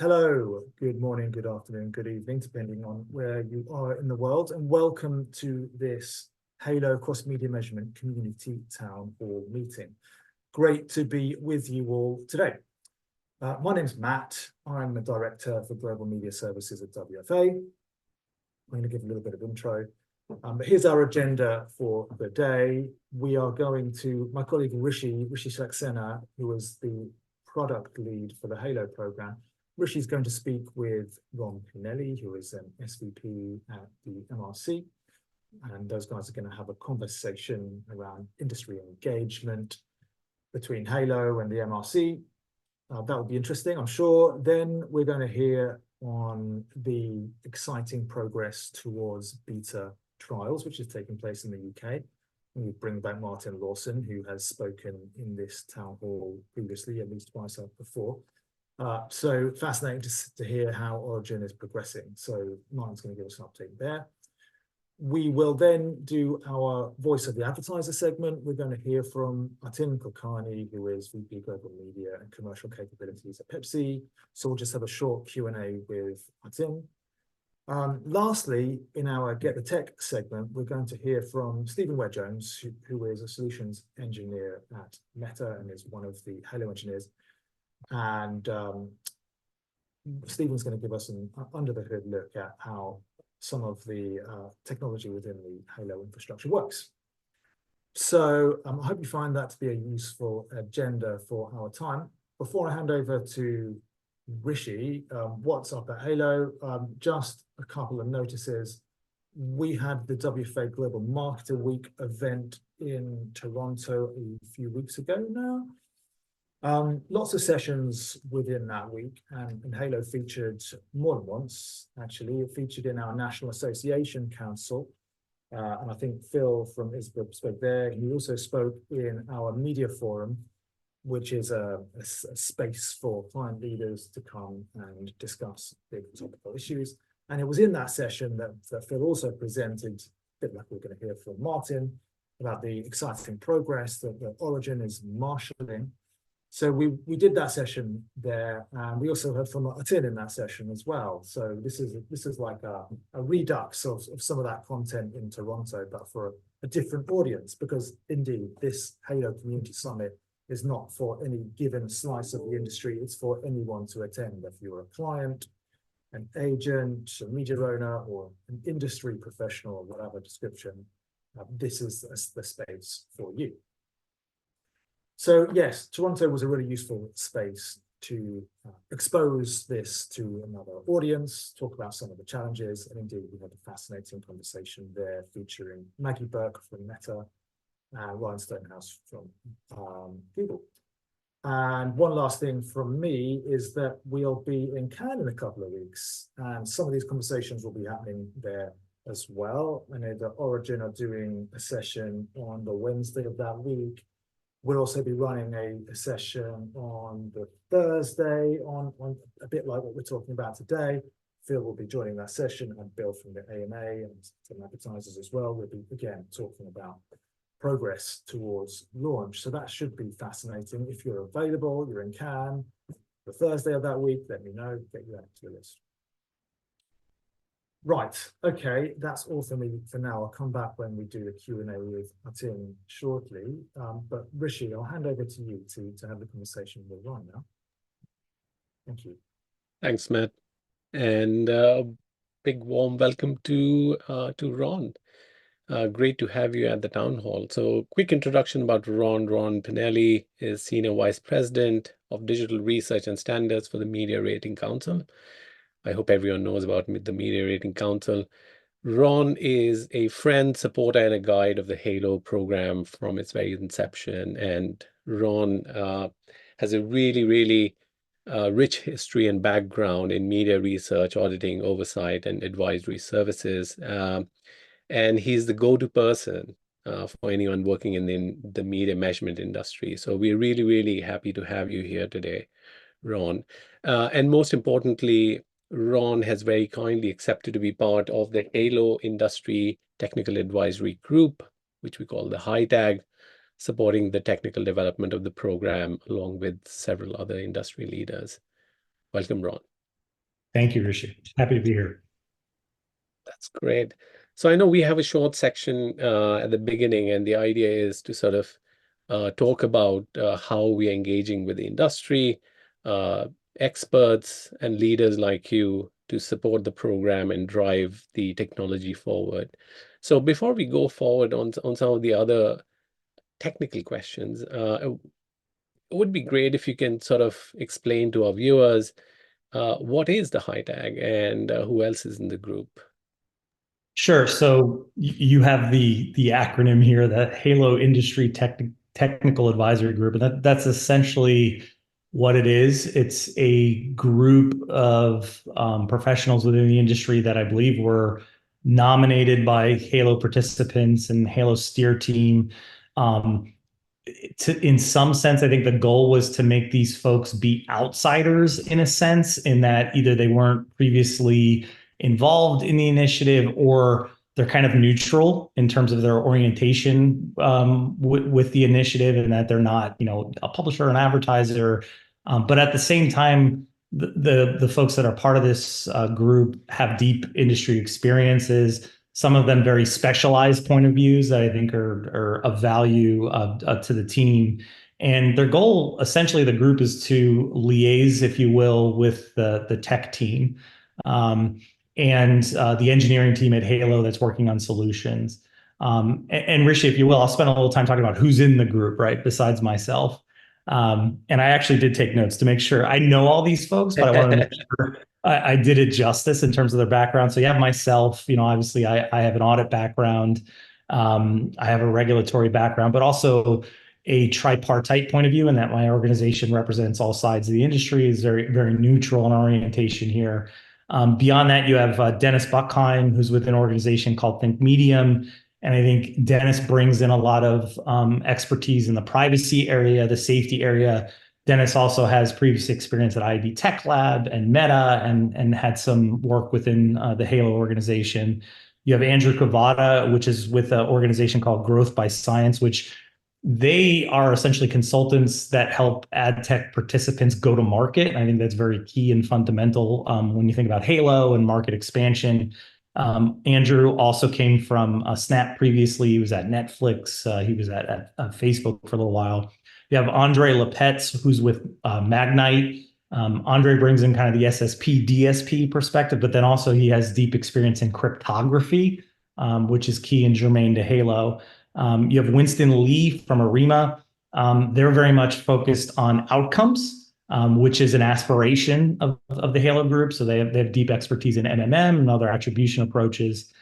Hello, good morning, good afternoon, good evening, depending on where you are in the world, and welcome to this Halo Cross Media Measurement Community Town Hall meeting. Great to be with you all today. My name's Matt. I'm the Director for Global Media Services at WFA. I'm going to give a little bit of intro. But here's our agenda for the day. We are going to, my colleague Rishi Saxena, who is the product lead for the Halo program, Rishi's going to speak with Ron Pinelli, who is an SVP at the MRC. And those guys are going to have a conversation around industry engagement between Halo and the MRC. That will be interesting, I'm sure. Then we're going to hear on the exciting progress towards beta trials, which is taking place in the UK. We bring back Martin Lawson, who has spoken in this town hall previously, at least twice before. So fascinating to hear how Origin is progressing. So Martin's going to give us an update there. We will then do our Voice of the Advertiser segment. We're going to hear from Atin Kulkarni, who is VP Global Media and Commercial Capabilities at Pepsi. So we'll just have a short Q&A with Atin. Lastly, in our Get the Tech segment, we're going to hear from Stephen Ware-Jones, who is a solutions engineer at Meta and is one of the Halo engineers. And Stephen's going to give us an under-the-hood look at how some of the technology within the Halo infrastructure works. So I hope you find that to be a useful agenda for our time. Before I hand over to Rishi, what's up at Halo? Just a couple of notices. We had the WFA Global Marketer Week event in Toronto a few weeks ago now. Lots of sessions within that week, and Halo featured more than once, actually. It featured in our National Association Council, and I think Phil from ISBA spoke there. He also spoke in our media forum, which is a space for client leaders to come and discuss big topical issues. And it was in that session that Phil also presented, a bit like we're going to hear from Martin, about the exciting progress that Origin is marshalling. So we did that session there, and we also heard from Atin in that session as well. So this is like a redux of some of that content in Toronto, but for a different audience, because indeed this Halo Community Summit is not for any given slice of the industry. It's for anyone to attend. If you're a client, an agent, a media owner, or an industry professional, or whatever description, this is the space for you. So yes, Toronto was a really useful space to expose this to another audience, talk about some of the challenges, and indeed we had a fascinating conversation there featuring Maggie Burke from Meta and Ryan Stonehouse from Google. And one last thing from me is that we'll be in Cannes in a couple of weeks, and some of these conversations will be happening there as well. I know that Origin are doing a session on the Wednesday of that week. We'll also be running a session on the Thursday on a bit like what we're talking about today. Phil will be joining that session, and Bill from the AMA and some advertisers as well. We'll be, again, talking about progress towards launch. So that should be fascinating. If you're available, you're in Cannes, the Thursday of that week, let me know, get you added to the list. Right, okay, that's all for me for now. I'll come back when we do the Q&A with Atin shortly. But Rishi, I'll hand over to you to have the conversation with Ron now. Thank you. Thanks, Matt. And big warm welcome to Ron. Great to have you at the town hall. So quick introduction about Ron. Ron Pinelli is Senior Vice President of Digital Research and Standards for the Media Rating Council. I hope everyone knows about the Media Rating Council. Ron is a friend, supporter, and a guide of the Halo program from its very inception. And Ron has a really rich history and background in media research, auditing, oversight, and advisory services. And he's the go-to person for anyone working in the media measurement industry. So we're really happy to have you here today, Ron. And most importantly, Ron has very kindly accepted to be part of the Halo Industry Technical Advisory Group, which we call the HITAG, supporting the technical development of the program along with several other industry leaders. Welcome, Ron. Thank you, Rishi. Happy to be here. That's great. So I know we have a short section at the beginning, and the idea is to sort of talk about how we are engaging with the industry, uh, experts, and leaders like you to support the program and drive the technology forward. So before we go forward on some of the other technical questions, it would be great if you can sort of explain to our viewers what is the high tag and who else is in the group. Sure. So you have the acronym here, the Halo Industry Technical Advisory Group, and that's essentially what it is. It's a group of professionals within the industry that I believe were nominated by Halo participants and Halo steer team. Um, in some sense, I think the goal was to make these folks be outsiders in a sense, in that either they weren't previously involved in the initiative or they're kind of neutral in terms of their orientation with the initiative, and that they're not, a publisher, an advertiser. But at the same time, the folks that are part of this group have deep industry experiences, some of them very specialized point of views that I think are of value to the team. And their goal, essentially, the group is to liaise, if you will, with the tech team and the engineering team at Halo that's working on solutions. And Rishi, if you will, I'll spend a little time talking about who's in the group, right, besides myself. And I actually did take notes to make sure I know all these folks, but I wanted to make sure I did it justice in terms of their background. So you have myself, obviously I have an audit background. I have a regulatory background, but also a tripartite point of view, in that my organization represents all sides of the industry, is very, very neutral in orientation here. Beyond that, you have Dennis Buckheim, who's with an organization called Think Medium. And I think Dennis brings in a lot of expertise in the privacy area, the safety area. Dennis also has previous experience at IB Tech Lab and Meta, and had some work within the Halo organization. You have Andrew Cavada, which is with an organization called Growth by Science, which they are essentially consultants that help ad tech participants go to market. And I think that's very key and fundamental when you think about Halo and market expansion. Andrew also came from Snap previously. He was at Netflix. He was at Facebook for a little while. You have Andre Lepetz, who's with Magnite. Andre brings in kind of the SSP, DSP perspective, but then also he has deep experience in cryptography, which is key and germane to Halo. You have Winston Lee from Arima. They're very much focused on outcomes, which is an aspiration of the Halo group. So they have deep expertise in MMM and other attribution approaches.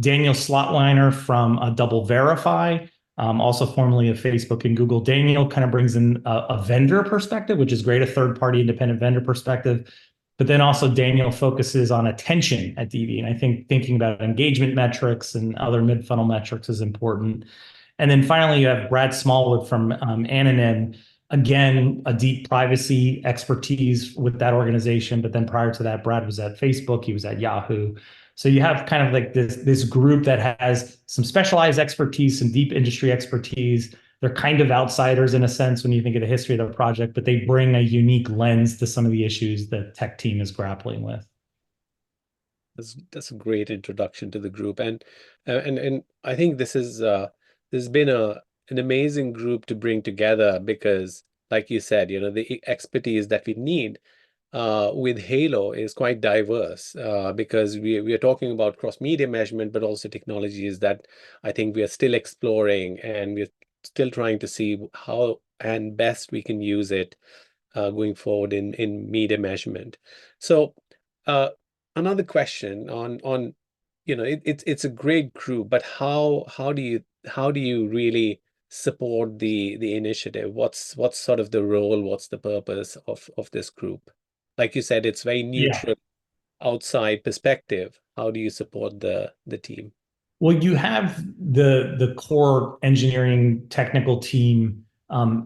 Daniel Slotweiner from Double Verify, also formerly of Facebook and Google. Daniel kind of brings in a vendor perspective, which is great, a third-party independent vendor perspective. But then also Daniel focuses on attention at DV. And I think thinking about engagement metrics and other mid-funnel metrics is important. And then finally, you have Brad Smallwood from Anonym. Again, a deep privacy expertise with that organization. But then prior to that, Brad was at Facebook. He was at Yahoo. So you have kind of like this group that has some specialized expertise, some deep industry expertise. They're kind of outsiders in a sense when you think of the history of the project, but they bring a unique lens to some of the issues the tech team is grappling with. That's a great introduction to the group, and I think this has been an amazing group to bring together because, like you said, the expertise that we need with Halo is quite diverse because we are talking about cross-media measurement, but also technologies that I think we are still exploring, and we're still trying to see how and best we can use it going forward in media measurement. So another question on it's a great group, but how do you really support the initiative? What's sort of the role? What's the purpose of this group? Like you said, it's very neutral, outside perspective. How do you support the team? Well, you have the core engineering technical team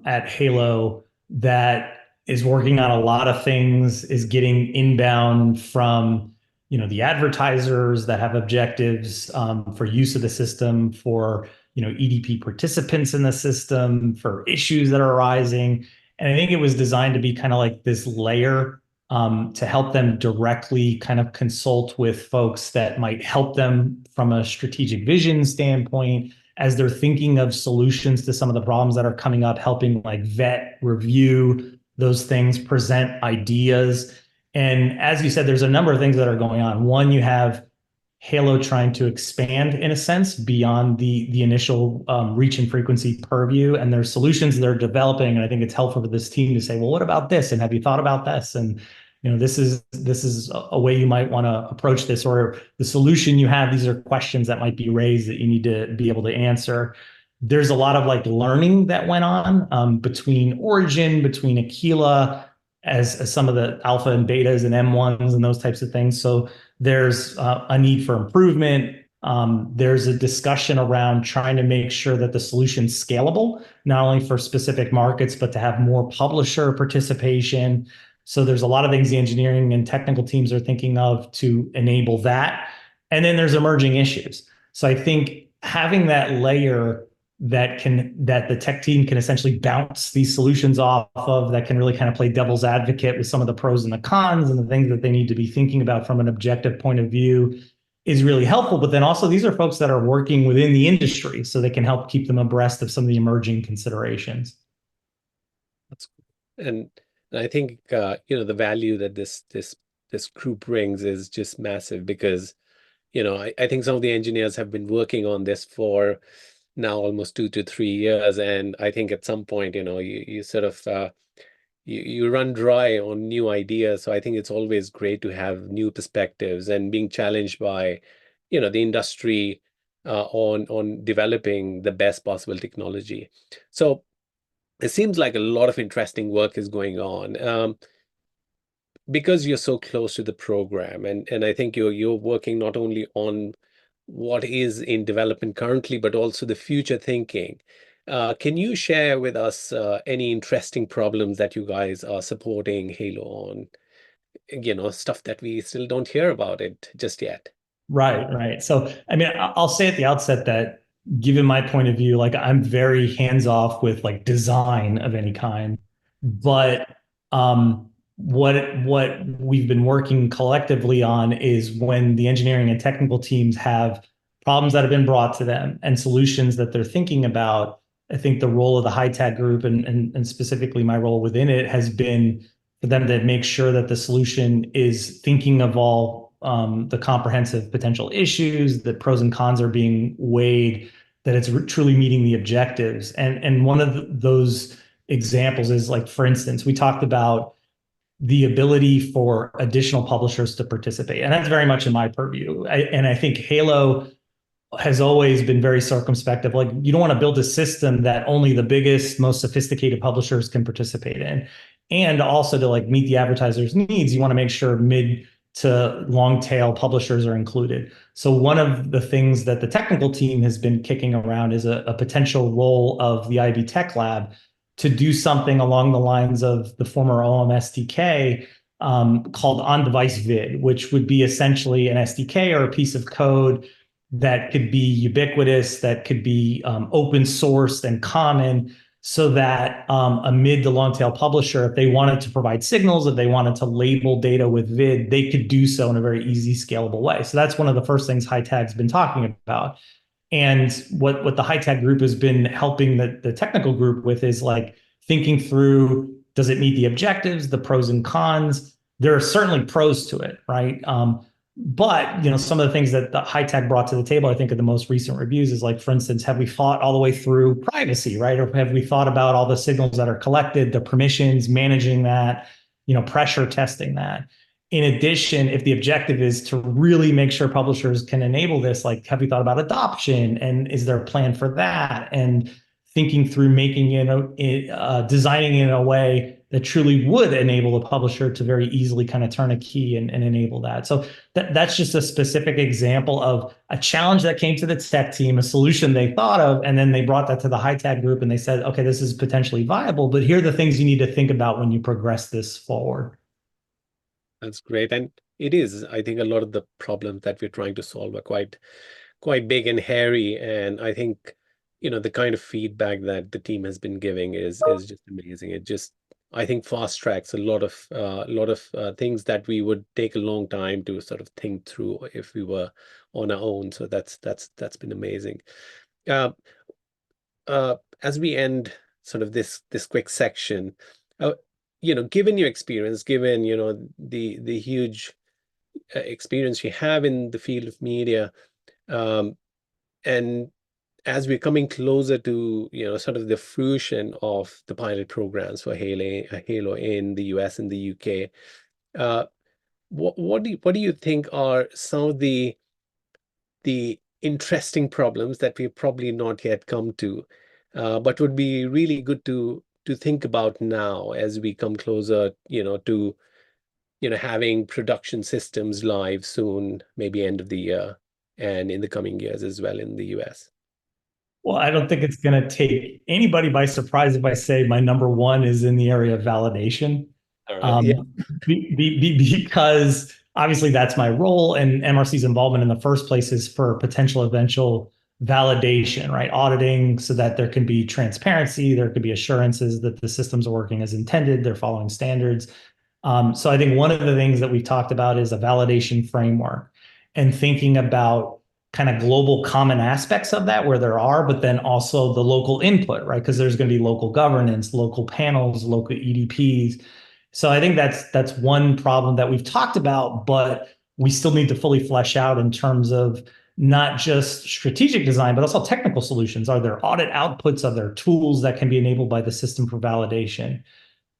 at Halo that is working on a lot of things, is getting inbound from the advertisers that have objectives for use of the system, for EDP participants in the system, for issues that are arising. And I think it was designed to be kind of like this layer to help them directly kind of consult with folks that might help them from a strategic vision standpoint as they're thinking of solutions to some of the problems that are coming up, helping like vet, review those things, present ideas. And as you said, there's a number of things that are going on. One, you have Halo trying to expand in a sense beyond the initial reach and frequency purview, and there's solutions they're developing. And I think it's helpful for this team to say, well, what about this? And have you thought about this? And this is a way you might want to approach this, or the solution you have. These are questions that might be raised that you need to be able to answer. There's a lot of like learning that went on between Origin, between Aquila, as some of the alpha and betas and M1s and those types of things. So there's a need for improvement. There's a discussion around trying to make sure that the solution's scalable, not only for specific markets, but to have more publisher participation. So there's a lot of things the engineering and technical teams are thinking of to enable that. And then there's emerging issues. So I think having that layer that the tech team can essentially bounce these solutions off of, that can really kind of play devil's advocate with some of the pros and the cons and the things that they need to be thinking about from an objective point of view, is really helpful. But then also these are folks that are working within the industry, so they can help keep them abreast of some of the emerging considerations. That's cool. And I think the value that this group brings is just massive, because I think some of the engineers have been working on this for now almost 2 to 3 years, and I think at some point you sort of you run dry on new ideas. So I think it's always great to have new perspectives and being challenged by the industry on developing the best possible technology. So it seems like a lot of interesting work is going on. Because you're so close to the program, and I think you're working not only on what is in development currently, but also the future thinking. Can you share with us any interesting problems that you guys are supporting Halo on? Stuff that we still don't hear about it just yet. Right. So, I mean, I'll say at the outset that given my point of view, like I'm very hands off with like design of any kind, but what we've been working collectively on is when the engineering and technical teams have problems that have been brought to them and solutions that they're thinking about. I think the role of the HiTag group and specifically my role within it has been for them to make sure that the solution is thinking of all the comprehensive potential issues, that pros and cons are being weighed, that it's truly meeting the objectives. And one of those examples is like, for instance, we talked about the ability for additional publishers to participate. And that's very much in my purview. And I think Halo has always been very circumspect of like, you don't want to build a system that only the biggest, most sophisticated publishers can participate in. And also to like meet the advertisers' needs, you want to make sure mid to long tail publishers are included. So one of the things that the technical team has been kicking around is a potential role of the IB Tech Lab to do something along the lines of the former OM SDK called on-device vid, which would be essentially an SDK or a piece of code that could be ubiquitous, that could be open sourced and common, so that a mid to long tail publisher, if they wanted to provide signals, if they wanted to label data with vid, they could do so in a very easy, scalable way. So that's one of the first things HiTag's been talking about. And what the HiTag group has been helping the technical group with is like thinking through, does it meet the objectives, the pros and cons? There are certainly pros to it, right? But some of the things that the HiTag brought to the table, I think, in the most recent reviews is like, for instance, have we thought all the way through privacy, right? Or have we thought about all the signals that are collected, the permissions, managing that, pressure testing that? In addition, if the objective is to really make sure publishers can enable this, like, have we thought about adoption? And is there a plan for that? And thinking through making it, designing it in a way that truly would enable the publisher to very easily kind of turn a key and enable that. So that's just a specific example of a challenge that came to the tech team, a solution they thought of, and then they brought that to the HiTag group and they said, okay, this is potentially viable, but here are the things you need to think about when you progress this forward. That's great. And it is, I think a lot of the problems that we're trying to solve are quite big and hairy. And I think, the kind of feedback that the team has been giving is just amazing. It just I think fast tracks a lot of things that we would take a long time to sort of think through if we were on our own. So that's been amazing. Uh, as we end sort of this quick section, given your experience, given the huge experience you have in the field of media, and as we're coming closer to sort of the fruition of the pilot programs for Halo in the US and the UK, what do you think are some of the interesting problems that we've probably not yet come to, but would be really good to think about now as we come closer, to having production systems live soon, maybe end of the year, and in the coming years as well in the US? Well, I don't think it's going to take anybody by surprise if I say my number one is in the area of validation. All right. Yeah. Because obviously that's my role, and MRC's involvement in the first place is for potential eventual validation, right? Auditing so that there can be transparency, there could be assurances that the systems are working as intended, they're following standards. So I think one of the things that we've talked about is a validation framework and thinking about kind of global common aspects of that where there are, but then also the local input, right? Because there's going to be local governance, local panels, local EDPs. So I think that's one problem that we've talked about, but we still need to fully flesh out in terms of not just strategic design, but also technical solutions. Are there audit outputs? Are there tools that can be enabled by the system for validation?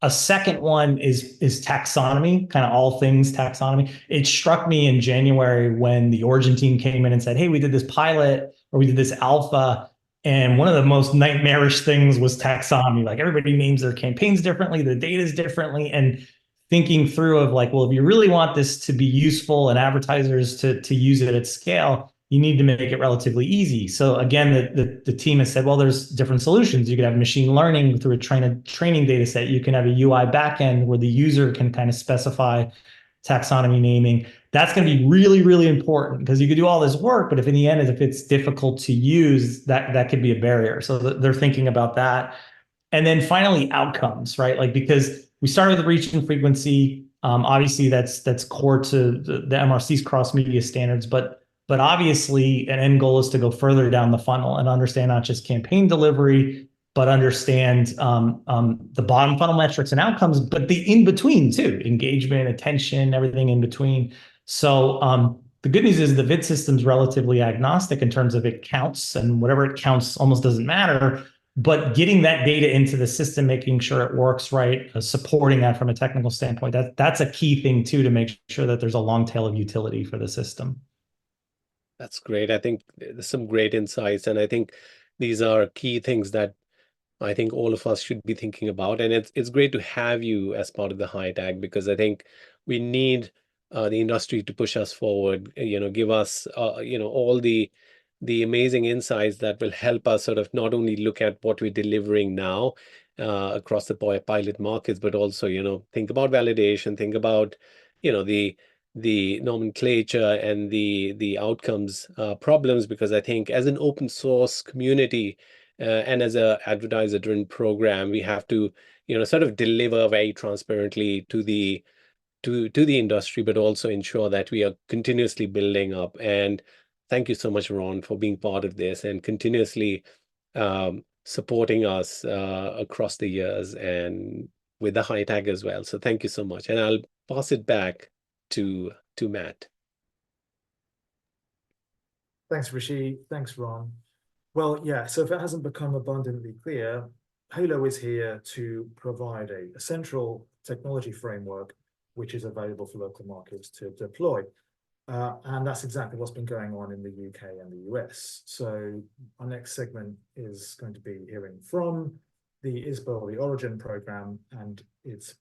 A second one is taxonomy, kind of all things taxonomy. It struck me in January when the Origin team came in and said, hey, we did this pilot or we did this alpha. And one of the most nightmarish things was taxonomy. Like everybody names their campaigns differently, their data is differently. And thinking through of like, well, if you really want this to be useful and advertisers to use it at scale, you need to make it relatively easy. So again, the team has said, well, there's different solutions. You could have machine learning through a training data set. You can have a UI backend where the user can kind of specify taxonomy naming. That's going to be really, really important because you could do all this work, but if in the end, if it's difficult to use, that could be a barrier. So they're thinking about that. And then finally, outcomes, right? Like, because we started with reach and frequency. Obviously, that's core to the MRC's cross-media standards, but obviously an end goal is to go further down the funnel and understand not just campaign delivery, but understand the bottom funnel metrics and outcomes, but the in-between too, engagement, attention, everything in between. So the good news is the VID system's relatively agnostic in terms of it counts, and whatever it counts almost doesn't matter. But getting that data into the system, making sure it works right, supporting that from a technical standpoint, that's a key thing too, to make sure that there's a long tail of utility for the system. That's great. I think there's some great insights, and I think these are key things that I think all of us should be thinking about. And it's great to have you as part of the high tag, because I think we need the industry to push us forward. Give us all the amazing insights that will help us sort of not only look at what we're delivering now across the pilot markets, but also think about validation, think about the nomenclature and the outcomes problems, because I think as an open source community and as a advertiser driven program, we have to sort of deliver very transparently to the industry, but also ensure that we are continuously building up. And thank you so much, Ron, for being part of this and continuously supporting us across the years and with the high tag as well. So thank you so much, and I'll pass it back to Matt. Thanks, Rishi. Thanks, Ron. Well, yeah, so if it hasn't become abundantly clear, Halo is here to provide a central technology framework which is available for local markets to deploy. And that's exactly what's been going on in the UK and the US. So our next segment is going to be hearing from the ISBO, the Origin program, and its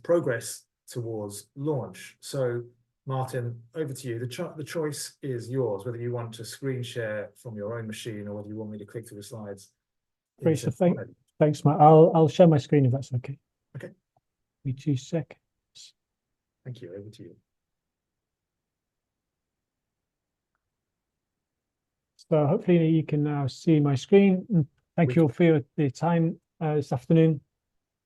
progress towards launch. So Martin, over to you. The choice is yours, whether you want to screen share from your own machine or whether you want me to click through the slides. Great, so thanks, Matt. I'll share my screen if that's okay. Okay. Give me 2 seconds. Thank you. Over to you. So hopefully you can now see my screen. Thank you all for your time this afternoon.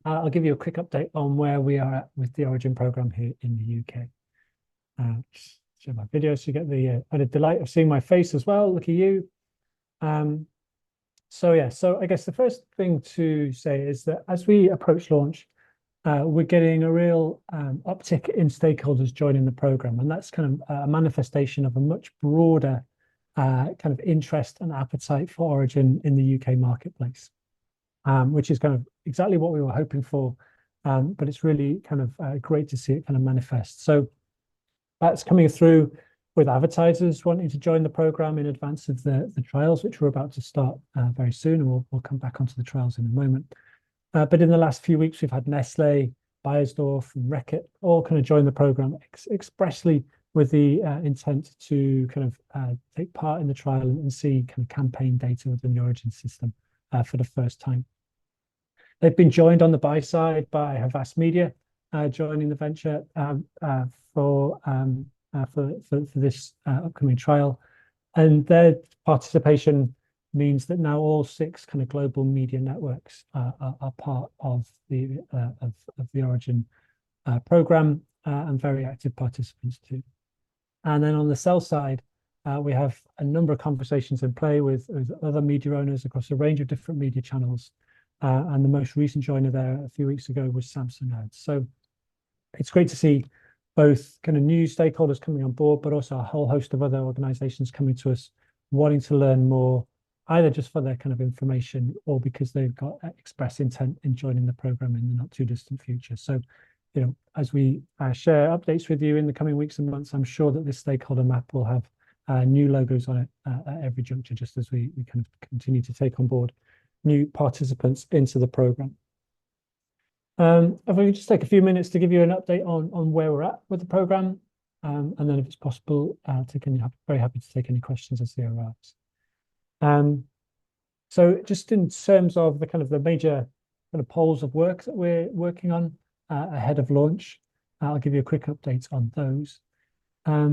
I'll give you a quick update on where we are at with the Origin program here in the UK. Just show my video so you get the added delight of seeing my face as well. Look at you. So I guess the first thing to say is that as we approach launch, we're getting a real uptick in stakeholders joining the program, and that's kind of a manifestation of a much broader kind of interest and appetite for Origin in the UK marketplace, which is kind of exactly what we were hoping for, but it's really kind of great to see it kind of manifest. So that's coming through with advertisers wanting to join the program in advance of the trials, which we're about to start very soon, and we'll come back onto the trials in a moment. But in the last few weeks, we've had Nestle, Beiersdorf, Reckitt all kind of join the program expressly with the intent to kind of take part in the trial and see kind of campaign data within the Origin system for the first time. They've been joined on the buy side by Havas Media, joining the venture for this upcoming trial, and their participation means that now all 6 kind of global media networks are part of the Origin program, and very active participants too. And then on the sell side, we have a number of conversations in play with other media owners across a range of different media channels, and the most recent joiner there a few weeks ago was Samsung Ads. So it's great to see both kind of new stakeholders coming on board, but also a whole host of other organizations coming to us wanting to learn more, either just for their kind of information or because they've got express intent in joining the program in the not too distant future. So, you know, as we share updates with you in the coming weeks and months, I'm sure that this stakeholder map will have new logos on it at every juncture, just as we kind of continue to take on board new participants into the program. If we could just take a few minutes to give you an update on where we're at with the program, and then if it's possible, very happy to take any questions as they arise. So just in terms of the kind of the major kind of poles of work that we're working on ahead of launch, I'll give you a quick update on those. A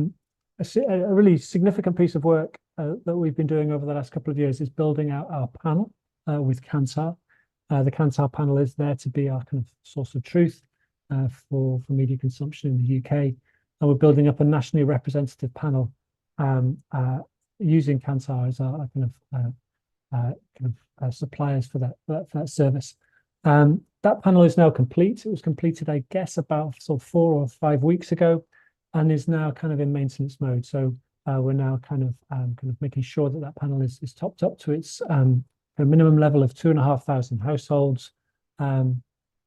really significant piece of work that we've been doing over the last couple of years is building out our panel with Kantar. The Kantar panel is there to be our kind of source of truth for media consumption in the UK, and we're building up a nationally representative panel using Kantar as our kind of suppliers for that service. That panel is now complete. It was completed, I guess, about sort of 4 or 5 weeks ago, and is now kind of in maintenance mode. So we're now kind of making sure that that panel is topped up to its a minimum level of 2,500 households,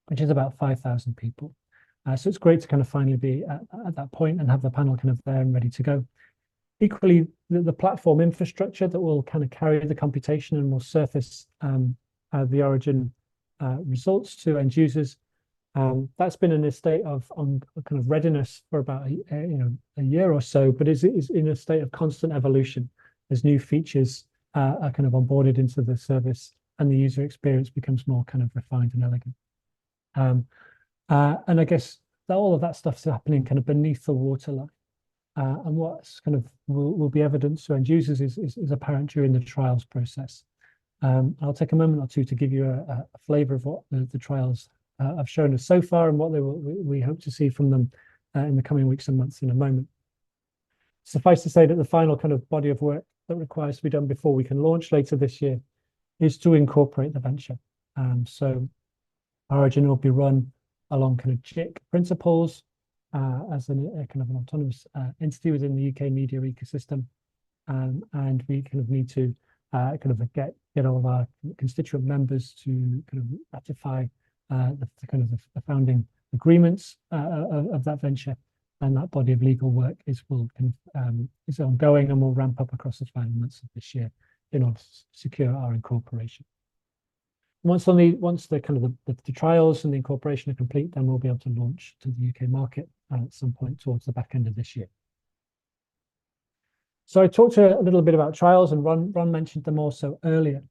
which is about 5,000 people. So it's great to kind of finally be at that point and have the panel kind of there and ready to go. Equally, the platform infrastructure that will kind of carry the computation and will surface the Origin results to end users, that's been in a state of kind of readiness for about a year or so, but is in a state of constant evolution as new features are kind of onboarded into the service and the user experience becomes more kind of refined and elegant. And I guess that all of that stuff's happening kind of beneath the waterline. And what's kind of will be evident to end users is apparent during the trials process. I'll take a moment or two to give you a flavor of what the trials have shown us so far and what we hope to see from them in the coming weeks and months in a moment. Suffice to say that the final kind of body of work that requires to be done before we can launch later this year is to incorporate the venture. So Origin will be run along kind of JIC principles as a kind of an autonomous entity within the UK media ecosystem, and we kind of need to kind of get all of our constituent members to kind of ratify the founding agreements of that venture, and that body of legal work is ongoing and will ramp up across the final months of this year in order to secure our incorporation. Once the kind of the trials and the incorporation are complete, then we'll be able to launch to the UK market at some point towards the back end of this year. So I talked a little bit about trials, and Ron mentioned them also earlier.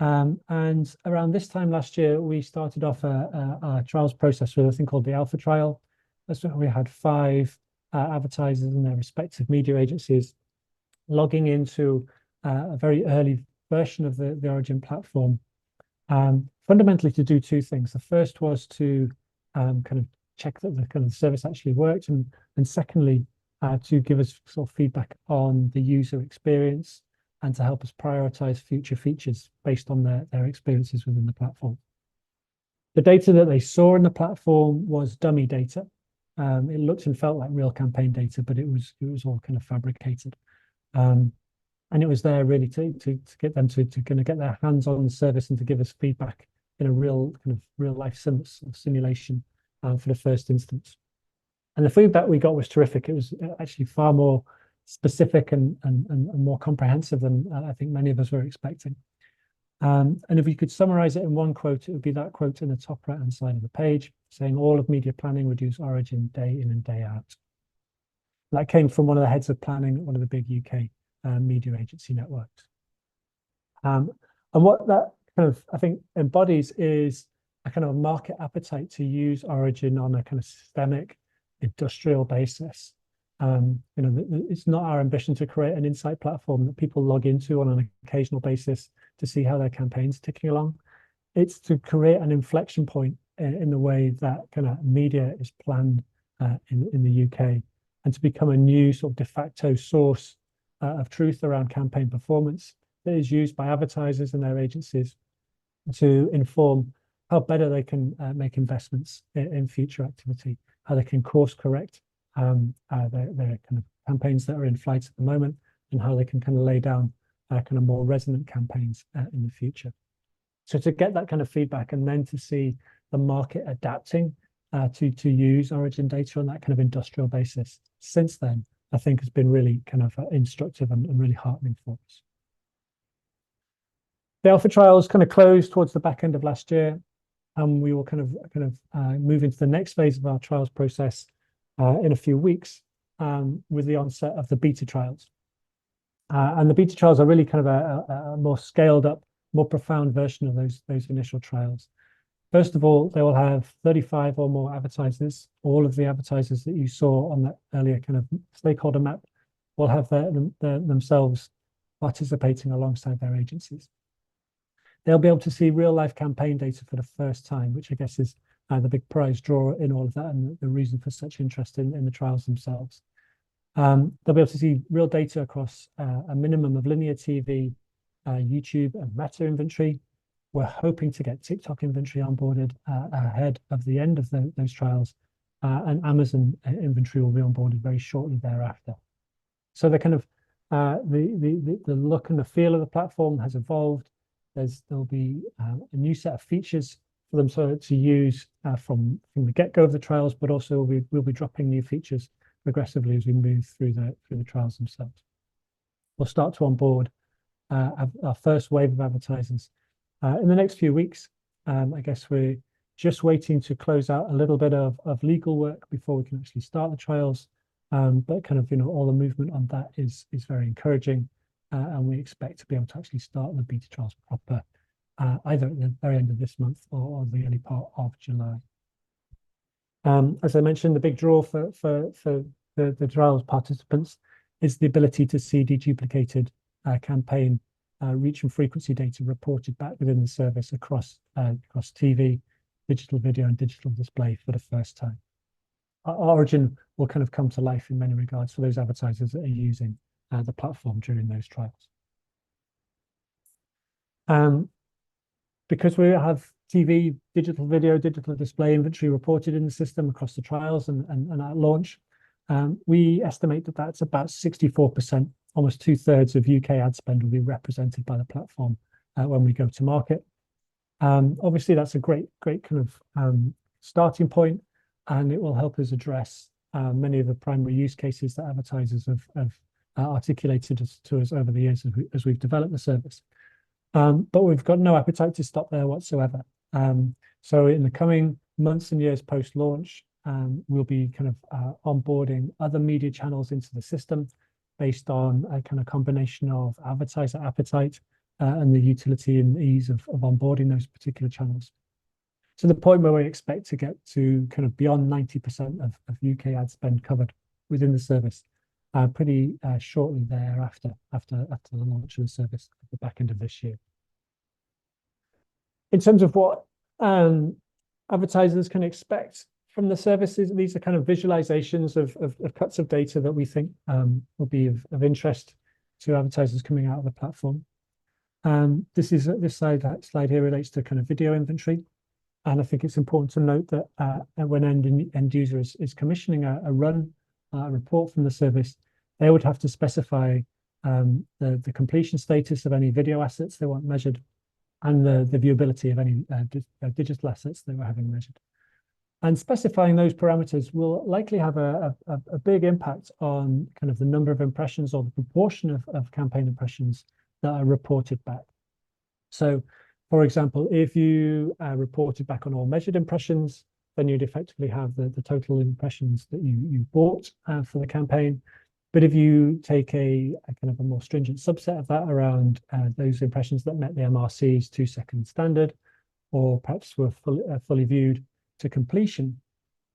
And around this time last year, we started off a trials process with a thing called the Alpha Trial. That's where we had 5 advertisers and their respective media agencies logging into a very early version of the Origin platform fundamentally to do two things. The first was to kind of check that the kind of service actually worked, and secondly, to give us sort of feedback on the user experience and to help us prioritize future features based on their experiences within the platform. The data that they saw in the platform was dummy data. It looked and felt like real campaign data, but it was all kind of fabricated. And it was there really to get them to kind of get their hands on the service and to give us feedback in a real kind of real life simulation for the first instance. And the feedback we got was terrific. It was actually far more specific and more comprehensive than I think many of us were expecting. And if we could summarize it in one quote, it would be that quote in the top right-hand side of the page, saying all of media planning would use Origin day in and day out. That came from one of the heads of planning at one of the big UK media agency networks. And what that kind of, I think, embodies is a kind of market appetite to use Origin on a kind of systemic industrial basis. It's not our ambition to create an insight platform that people log into on an occasional basis to see how their campaign's ticking along. It's to create an inflection point in the way that kind of media is planned in the UK, and to become a new sort of de facto source of truth around campaign performance that is used by advertisers and their agencies to inform how better they can make investments in future activity, how they can course correct their kind of campaigns that are in flight at the moment, and how they can kind of lay down kind of more resonant campaigns in the future. So to get that kind of feedback and then to see the market adapting to use Origin data on that kind of industrial basis since then, I think has been really kind of instructive and really heartening for us. The alpha trials kind of closed towards the back end of last year, and we will kind of move into the next phase of our trials process in a few weeks with the onset of the beta trials. And the beta trials are really kind of a more scaled up, more profound version of those initial trials. First of all, they will have 35 or more advertisers. All of the advertisers that you saw on that earlier kind of stakeholder map will have themselves participating alongside their agencies. They'll be able to see real life campaign data for the first time, which I guess is the big prize draw in all of that and the reason for such interest in the trials themselves. They'll be able to see real data across a minimum of linear TV, YouTube and Meta inventory. We're hoping to get TikTok inventory onboarded ahead of the end of those trials, and Amazon inventory will be onboarded very shortly thereafter. So the kind of the look and the feel of the platform has evolved. There'll be a new set of features for them to use from the get-go of the trials, but also we'll be dropping new features progressively as we move through the trials themselves. We'll start to onboard our first wave of advertisers in the next few weeks. I guess we're just waiting to close out a little bit of legal work before we can actually start the trials. But kind of, all the movement on that is very encouraging. And we expect to be able to actually start the beta trials proper either at the very end of this month or the early part of July. As I mentioned, the big draw for the trials participants is the ability to see deduplicated campaign reach and frequency data reported back within the service across TV, digital video, and digital display for the first time. Origin will kind of come to life in many regards for those advertisers that are using the platform during those trials. Because we have TV, digital video, digital display inventory reported in the system across the trials and at launch, we estimate that that's about 64%, almost 2/3 of UK ad spend will be represented by the platform when we go to market. Obviously, that's a great kind of starting point, and it will help us address many of the primary use cases that advertisers have articulated to us over the years as we've developed the service. But we've got no appetite to stop there whatsoever. So in the coming months and years post-launch, we'll be kind of onboarding other media channels into the system based on a kind of combination of advertiser appetite and the utility and ease of onboarding those particular channels. To the point where we expect to get to kind of beyond 90% of UK ad spend covered within the service pretty shortly thereafter, after the launch of the service at the back end of this year. in terms of what advertisers can expect from the services, these are kind of visualizations of cuts of data that we think will be of interest to advertisers coming out of the platform. This slide here relates to kind of video inventory. And I think it's important to note that when end user is commissioning a report from the service, they would have to specify the completion status of any video assets they want measured, and the viewability of any digital assets they were having measured. And specifying those parameters will likely have a big impact on kind of the number of impressions or the proportion of campaign impressions that are reported back. So, for example, if you reported back on all measured impressions, then you'd effectively have the total impressions that you bought for the campaign. But if you take a kind of a more stringent subset of that around those impressions that met the MRC's 2-second standard, or perhaps were fully viewed to completion,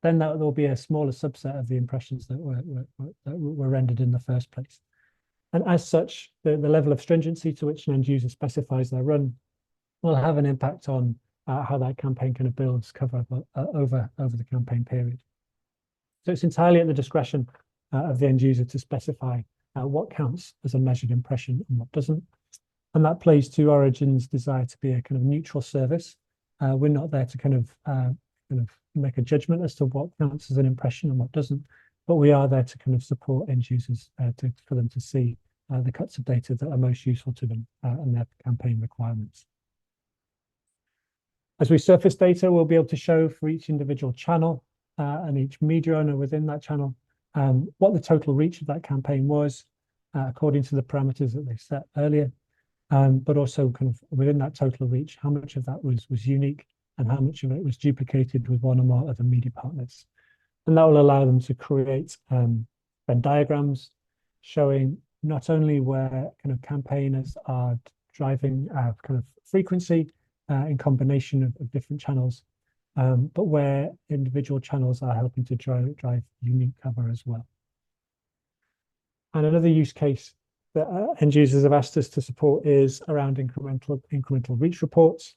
then that will be a smaller subset of the impressions that were rendered in the first place. And as such, the level of stringency to which an end user specifies their run will have an impact on how that campaign kind of builds cover over the campaign period. So it's entirely at the discretion of the end user to specify what counts as a measured impression and what doesn't. And that plays to Origin's desire to be a kind of neutral service. We're not there to kind of make a judgment as to what counts as an impression and what doesn't, but we are there to kind of support end users for them to see the cuts of data that are most useful to them and their campaign requirements. As we surface data, we'll be able to show for each individual channel and each media owner within that channel what the total reach of that campaign was according to the parameters that they set earlier, but also kind of within that total reach, how much of that was unique and how much of it was duplicated with one or more other media partners. And that will allow them to create Venn diagrams showing not only where kind of campaigners are driving kind of frequency in combination of different channels, but where individual channels are helping to drive unique cover as well. And another use case that end users have asked us to support is around incremental reach reports.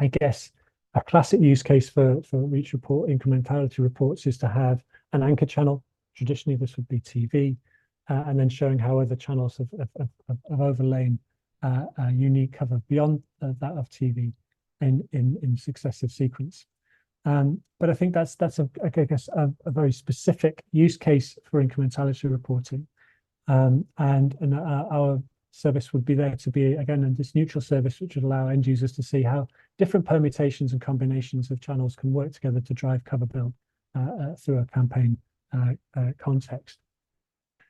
I guess a classic use case for reach report incrementality reports is to have an anchor channel. Traditionally, this would be TV, and then showing how other channels have overlain unique cover beyond that of TV in successive sequence. But I think that's I guess a very specific use case for incrementality reporting, and our service would be there to be, again, this neutral service, which would allow end users to see how different permutations and combinations of channels can work together to drive cover build through a campaign context.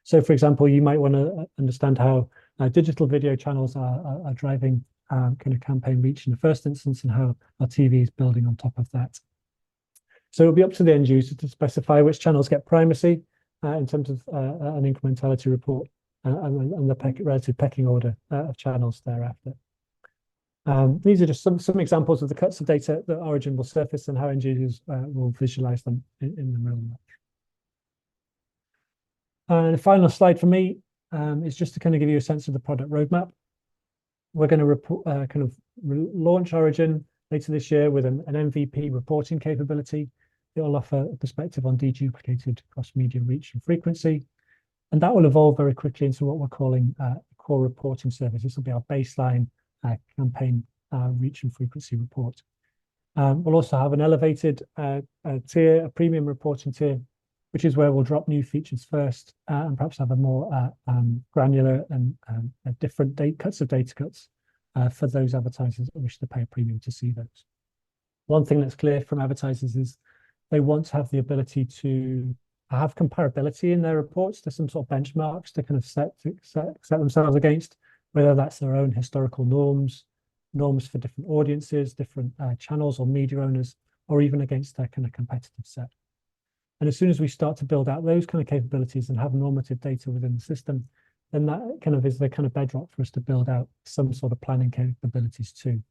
So, for example, you might want to understand how digital video channels are driving kind of campaign reach in the first instance, and how our TV is building on top of that. So it'll be up to the end user to specify which channels get primacy in terms of an incrementality report and the relative pecking order of channels thereafter. These are just some examples of the cuts of data that Origin will surface and how end users will visualize them in the real world. And the final slide for me is just to kind of give you a sense of the product roadmap. We're going to launch Origin later this year with an MVP reporting capability. It will offer a perspective on deduplicated cross-media reach and frequency. And that will evolve very quickly into what we're calling a core reporting service. This will be our baseline campaign reach and frequency report. We'll also have an elevated tier, a premium reporting tier, which is where we'll drop new features first and perhaps have a more granular and different cuts of data cuts for those advertisers that wish to pay a premium to see those. One thing that's clear from advertisers is they want to have the ability to have comparability in their reports to some sort of benchmarks to kind of set themselves against, whether that's their own historical norms for different audiences, different channels or media owners, or even against their kind of competitive set. And as soon as we start to build out those kind of capabilities and have normative data within the system, then that kind of is the kind of bedrock for us to build out some sort of planning capabilities too.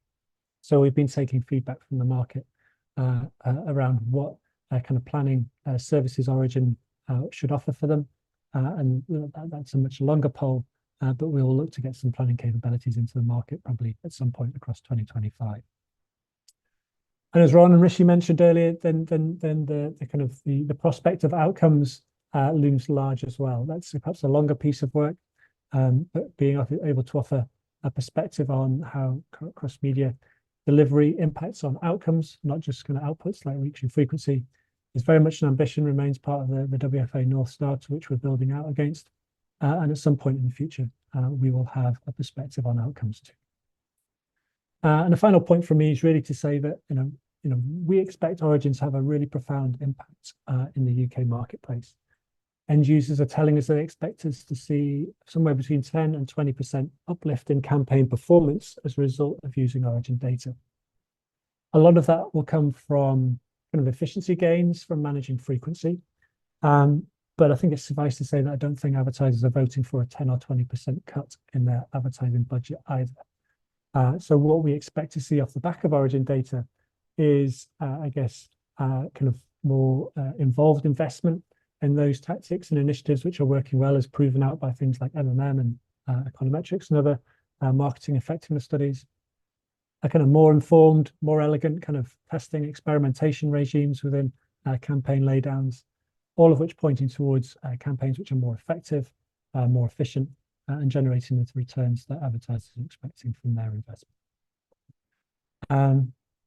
So we've been taking feedback from the market around what kind of planning services Origin should offer for them. And that's a much longer poll, but we will look to get some planning capabilities into the market probably at some point across 2025. And as Ron and Rishi mentioned earlier, then the kind of the prospect of outcomes looms large as well. That's perhaps a longer piece of work, but being able to offer a perspective on how cross-media delivery impacts on outcomes, not just kind of outputs like reach and frequency, is very much an ambition, remains part of the WFA North Star to which we're building out against. And at some point in the future, we will have a perspective on outcomes too. And the final point for me is really to say that, we expect Origin to have a really profound impact in the UK marketplace. End users are telling us they expect us to see somewhere between 10 and 20% uplift in campaign performance as a result of using Origin data. A lot of that will come from kind of efficiency gains from managing frequency. But I think it's suffice to say that I don't think advertisers are voting for a 10 or 20% cut in their advertising budget either. So what we expect to see off the back of Origin data is, kind of more involved investment in those tactics and initiatives which are working well, as proven out by things like MMM and econometrics and other marketing effectiveness studies. A kind of more informed, more elegant kind of testing experimentation regimes within campaign laydowns, all of which pointing towards campaigns which are more effective, more efficient, and generating the returns that advertisers are expecting from their investment.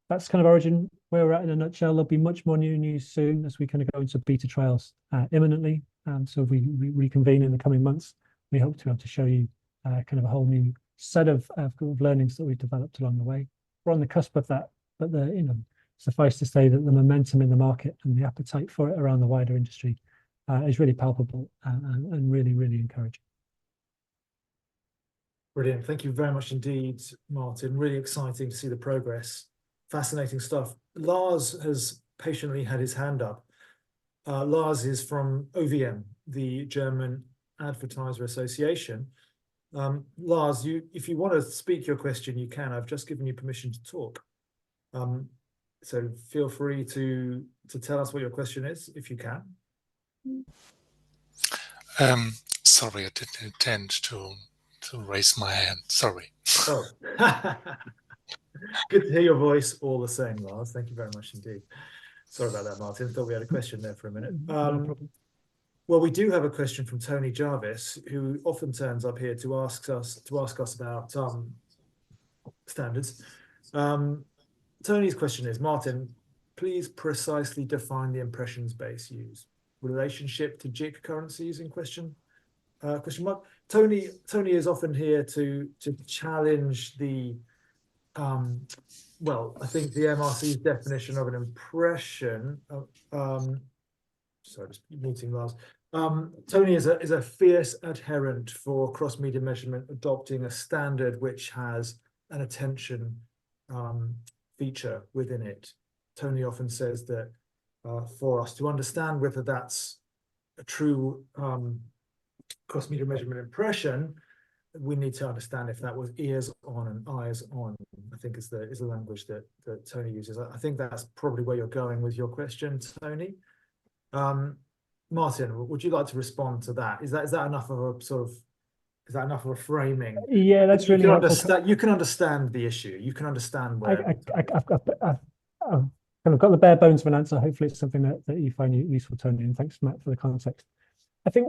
That's kind of Origin, where we're at in a nutshell. There'll be much more new news soon as we kind of go into beta trials imminently. So we reconvene in the coming months. We hope to be able to show you kind of a whole new set of learnings that we've developed along the way. We're on the cusp of that, but suffice to say that the momentum in the market and the appetite for it around the wider industry is really palpable and really, really encouraging. Brilliant. Thank you very much indeed, Martin. Really exciting to see the progress. Fascinating stuff. Lars has patiently had his hand up. Lars is from OVM, the German Advertiser Association. Lars, if you want to speak your question, you can. I've just given you permission to talk. So feel free to tell us what your question is, if you can. Sorry, I didn't intend to raise my hand. Sorry. Oh. Good to hear your voice all the same, Lars. Thank you very much indeed. Sorry about that, Martin. Thought we had a question there for a minute. No problem. Well, we do have a question from Tony Jarvis, who often turns up here to ask us about standards. Tony's question is, Martin, please precisely define the impressions base used. Relationship to JIC currencies in question? Question mark. Tony is often here to challenge the well, I think the MRC's definition of an impression. Sorry, just muting Lars. Tony is a fierce adherent for cross-media measurement, adopting a standard which has an attention feature within it. Tony often says that for us to understand whether that's a true cross-media measurement impression, we need to understand if that was ears on and eyes on, I think is the language that Tony uses. I think that's probably where you're going with your question, Tony. Martin, would you like to respond to that? Is that enough of a sort of, is that enough of a framing? Yeah, that's really helpful. You can understand the issue. You can understand where I've kind of got the bare bones of an answer. Hopefully it's something that you find useful, Tony, and thanks, Matt, for the context. I think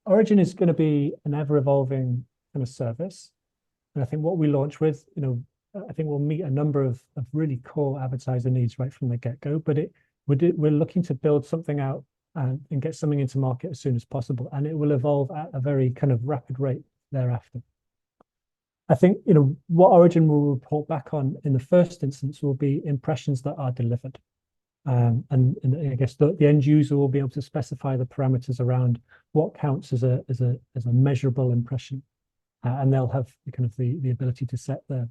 Origin is going to be an ever-evolving kind of service, and I think what we launch with, I think we'll meet a number of really core advertiser needs right from the get-go. But we're looking to build something out and get something into market as soon as possible, and it will evolve at a very kind of rapid rate thereafter. I think what Origin will report back on in the first instance will be impressions that are delivered. And I guess the end user will be able to specify the parameters around what counts as a measurable impression, and they'll have the ability to set the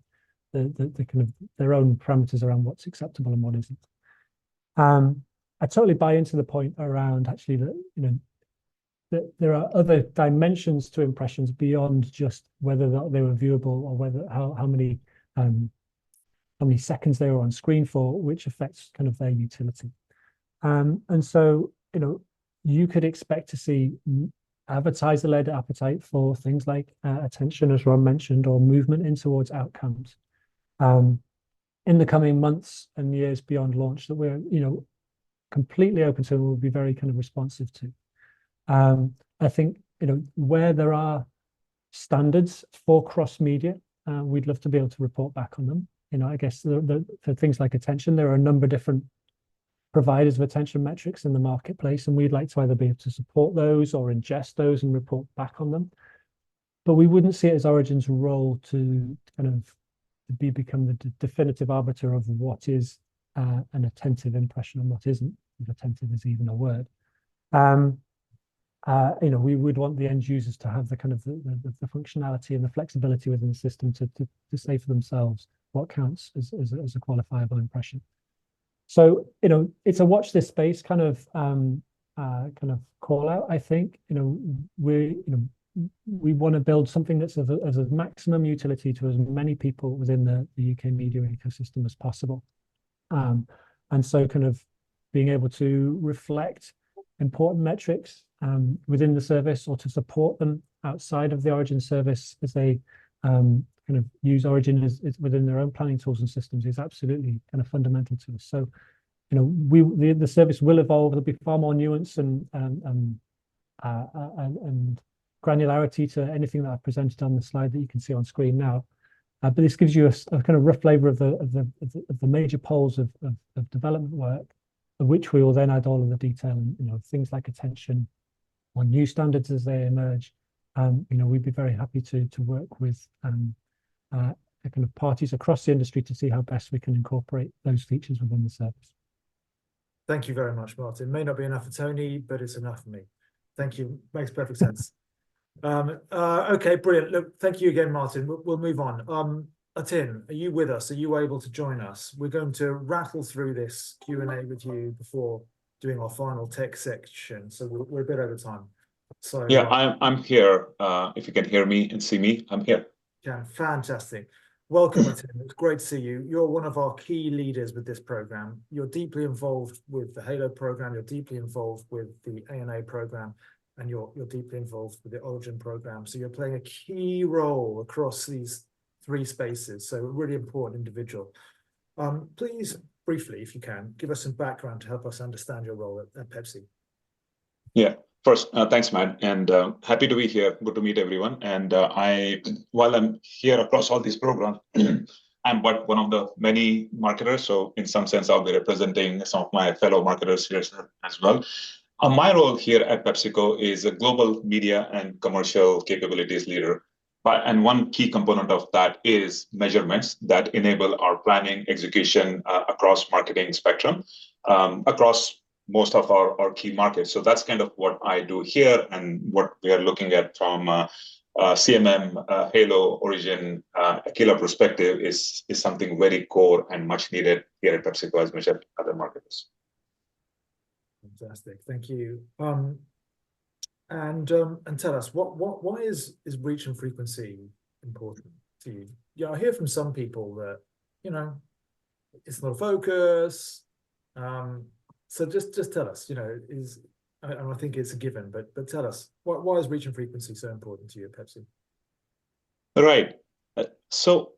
kind of their own parameters around what's acceptable and what isn't. I totally buy into the point around actually that there are other dimensions to impressions beyond just whether they were viewable or whether how many seconds they were on screen for, which affects kind of their utility. And so, you could expect to see advertiser-led appetite for things like attention, as Ron mentioned, or movement in towards outcomes. in the coming months and years beyond launch that we're, completely open to and will be very kind of responsive to. I think, where there are standards for cross-media, we'd love to be able to report back on them. I guess for things like attention, there are a number of different providers of attention metrics in the marketplace, and we'd like to either be able to support those or ingest those and report back on them. But we wouldn't see it as Origin's role to kind of become the definitive arbiter of what is an attentive impression and what isn't, if attentive is even a word. We would want the end users to have the kind of the functionality and the flexibility within the system to say for themselves what counts as a qualifiable impression. So, it's a watch this space kind of call out. I think, we want to build something that's of a maximum utility to as many people within the UK media ecosystem as possible. And so kind of being able to reflect important metrics within the service, or to support them outside of the Origin service as they kind of use Origin as within their own planning tools and systems, is absolutely kind of fundamental to us. So, the service will evolve. There'll be far more nuance and granularity to anything that I've presented on the slide that you can see on screen now. But this gives you a kind of rough flavor of the major poles of development work, of which we will then add all of the detail and things like attention or new standards as they emerge. We'd be very happy to work with kind of parties across the industry to see how best we can incorporate those features within the service. Thank you very much, Martin. May not be enough for Tony, but it's enough for me. Thank you. Makes perfect sense. Okay, brilliant. Look, thank you again, Martin. We'll move on. Atin, are you with us? Are you able to join us? We're going to rattle through this Q&A with you before doing our final tech section. So we're a bit over time. So yeah, I'm here. If you can hear me and see me, I'm here. Yeah, fantastic. Welcome, Atin. It's great to see you. You're one of our key leaders with this program. You're deeply involved with the Halo program. You're deeply involved with the ANA program, and you're deeply involved with the Origin program. So you're playing a key role across these three spaces. So a really important individual. Please, briefly, if you can, give us some background to help us understand your role at Pepsi. Yeah. First, thanks, Matt, and happy to be here. Good to meet everyone. And while I'm here across all these programs, I'm but one of the many marketers. So in some sense, I'll be representing some of my fellow marketers here as well. My role here at PepsiCo is a global media and commercial capabilities leader. And one key component of that is measurements that enable our planning execution across marketing spectrum, across most of our key markets. So that's kind of what I do here, and what we are looking at from CMM, Halo, Origin, Aquila perspective is something very core and much needed here at PepsiCo as much as other marketers. Fantastic, thank you. And tell us, why is reach and frequency important to you? Yeah, I hear from some people that it's not a focus. So just tell us, and I think it's a given, but tell us, why is reach and frequency so important to you at Pepsi? Right. So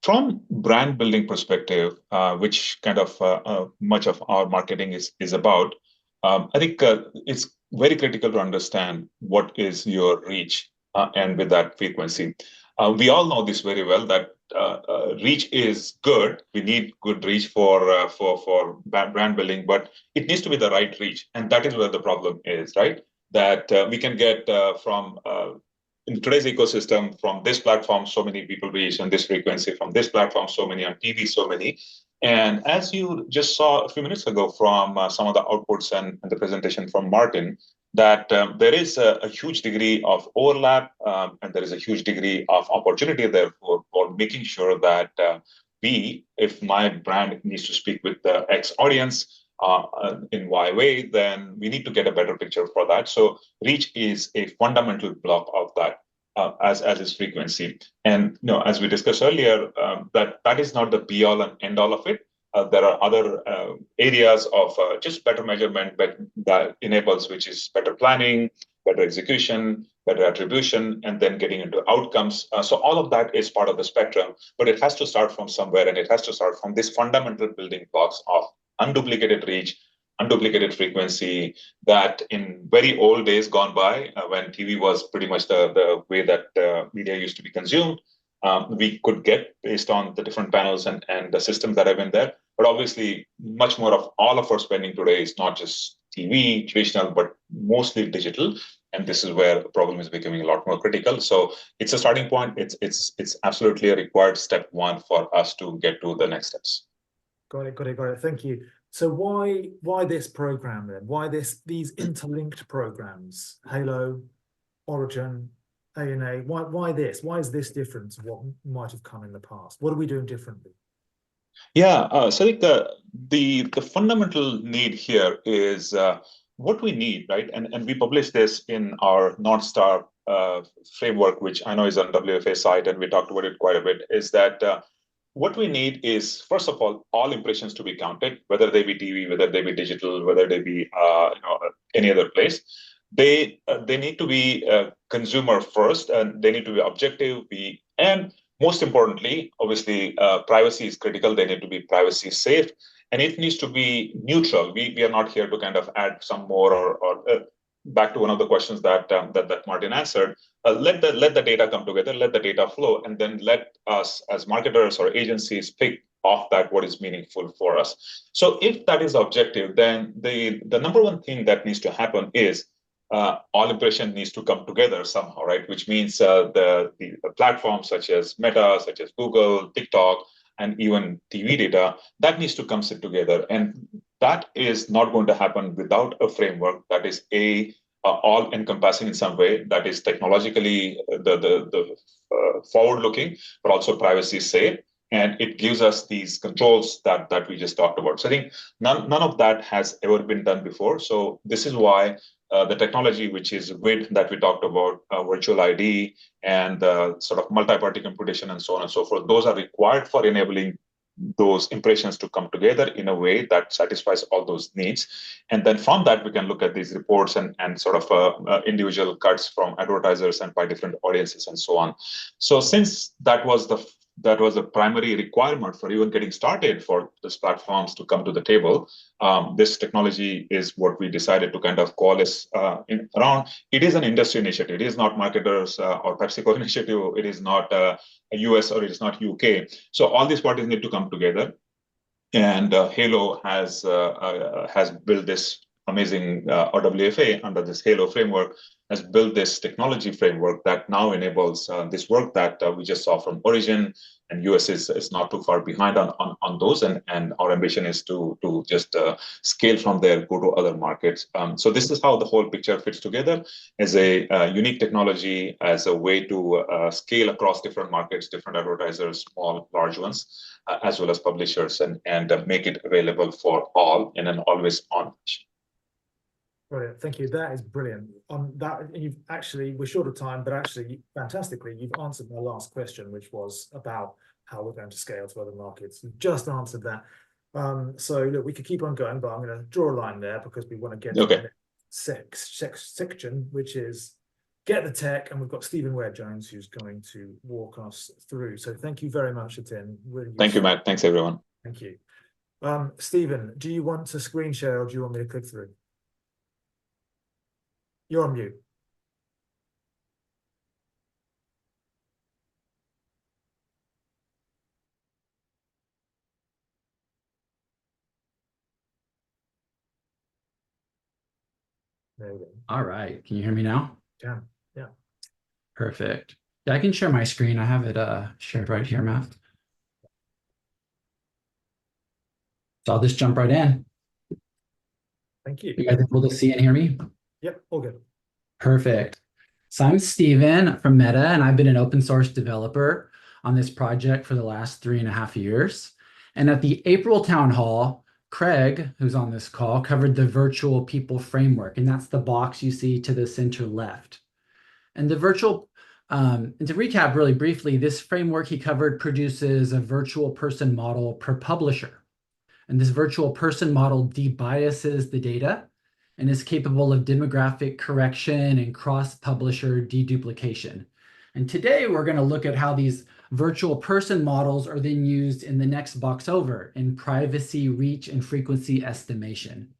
from brand building perspective, which kind of much of our marketing is about, I think it's very critical to understand what is your reach and with that frequency. We all know this very well, that reach is good. We need good reach for brand building, but it needs to be the right reach. And that is where the problem is, right? That we can get from in today's ecosystem, from this platform, so many people reach, and this frequency, from this platform, so many, on TV, so many. And as you just saw a few minutes ago from some of the outputs and the presentation from Martin, that there is a huge degree of overlap, and there is a huge degree of opportunity there for making sure that if my brand needs to speak with the X audience in Y way, then we need to get a better picture for that. So reach is a fundamental block of that, as is frequency. And as we discussed earlier, that is not the be all and end all of it. There are other areas of just better measurement that enables, which is better planning, better execution, better attribution, and then getting into outcomes. So all of that is part of the spectrum, but it has to start from somewhere, and it has to start from this fundamental building blocks of unduplicated reach, unduplicated frequency, that in very old days gone by, when TV was pretty much the way that media used to be consumed, we could get based on the different panels and the systems that have been there. But obviously, much more of all of our spending today is not just TV, traditional, but mostly digital. And this is where the problem is becoming a lot more critical. So it's a starting point. It's absolutely a required step one for us to get to the next steps. Got it. Thank you. So why this program then? Why these interlinked programs? Halo, Origin, A&A. Why this? Why is this different to what might have come in the past? What are we doing differently? Yeah, so I think the fundamental need here is what we need, right? And we published this in our North Star framework, which I know is on WFA site, and we talked about it quite a bit, is that what we need is, first of all impressions to be counted, whether they be TV, whether they be digital, whether they be any other place. They need to be consumer first, and they need to be objective. And most importantly, obviously, privacy is critical. They need to be privacy safe, and it needs to be neutral. We are not here to kind of add some more or back to one of the questions that Martin answered. Let the data come together, let the data flow, and then let us as marketers or agencies pick off that what is meaningful for us. So if that is objective, then the number one thing that needs to happen is all impression needs to come together somehow, right? Which means the platforms such as Meta, such as Google, TikTok, and even TV data, that needs to come sit together. And that is not going to happen without a framework that is all-encompassing in some way, that is technologically the forward-looking, but also privacy safe. And it gives us these controls that we just talked about. So I think none of that has ever been done before. So this is why the technology, which is WID that we talked about, virtual ID, and sort of multi-party computation and so on and so forth, those are required for enabling those impressions to come together in a way that satisfies all those needs. And then from that, we can look at these reports and sort of individual cuts from advertisers and by different audiences and so on. So since that was the primary requirement for even getting started for these platforms to come to the table, this technology is what we decided to kind of coalesce around. It is an industry initiative. It is not marketers or PepsiCo initiative. It is not a US or it is not UK. So all these parties need to come together. And Halo has built this amazing RWFA under this Halo framework, has built this technology framework that now enables this work that we just saw from Origin, and US is not too far behind on those, and our ambition is to just scale from there, go to other markets. So this is how the whole picture fits together as a unique technology, as a way to scale across different markets, different advertisers, small, large ones, as well as publishers, and make it available for all in an always-on fashion. Brilliant, thank you. That is brilliant. You've actually, we're short of time, but actually, fantastically, you've answered my last question, which was about how we're going to scale to other markets. You've just answered that. So look, we could keep on going, but I'm going to draw a line there because we want to get to the next section, which is get the tech, and we've got Stephen Ware-Jones who's going to walk us through. So thank you very much, Atin. Really thank you, Matt. Thanks, everyone. Thank you. Stephen, do you want to screen share or do you want me to click through? You're on mute. There we go. All right. Can you hear me now? Yeah. Yeah. Perfect. Yeah, I can share my screen. I have it shared right here, Matt. So I'll just jump right in. Thank you. You guys able to see and hear me? Yep, all good. Perfect. So I'm Stephen from Meta, and I've been an open source developer on this project for the last 3.5 years. And at the April town hall, Craig, who's on this call, covered the virtual people framework, and that's the box you see to the center left. And the virtual, and to recap really briefly, this framework he covered produces a virtual person model per publisher. And this virtual person model debiases the data and is capable of demographic correction and cross-publisher deduplication. And today we're going to look at how these virtual person models are then used in the next box over in privacy, reach, and frequency estimation.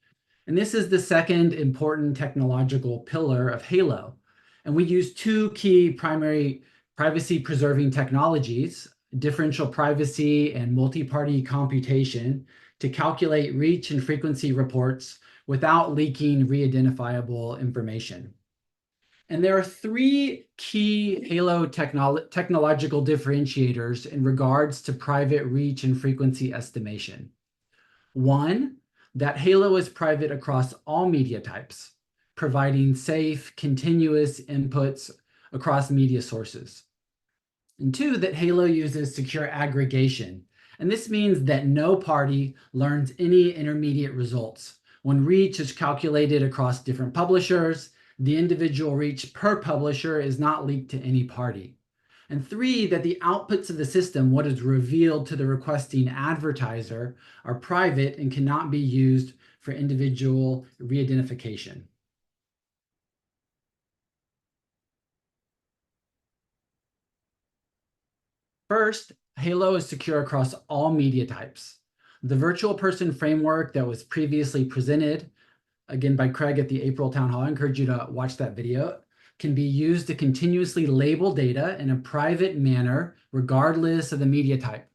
And this is the second important technological pillar of Halo. And we use two key primary privacy-preserving technologies, differential privacy and multi-party computation, to calculate reach and frequency reports without leaking re-identifiable information. And there are three key Halo technological differentiators in regards to private reach and frequency estimation. One, that Halo is private across all media types, providing safe, continuous inputs across media sources. And two, that Halo uses secure aggregation. And this means that no party learns any intermediate results. When reach is calculated across different publishers, the individual reach per publisher is not leaked to any party. And three, that the outputs of the system, what is revealed to the requesting advertiser, are private and cannot be used for individual re-identification. First, Halo is secure across all media types. The virtual person framework that was previously presented, again by Craig at the April Town Hall, I encourage you to watch that video, can be used to continuously label data in a private manner, regardless of the media type.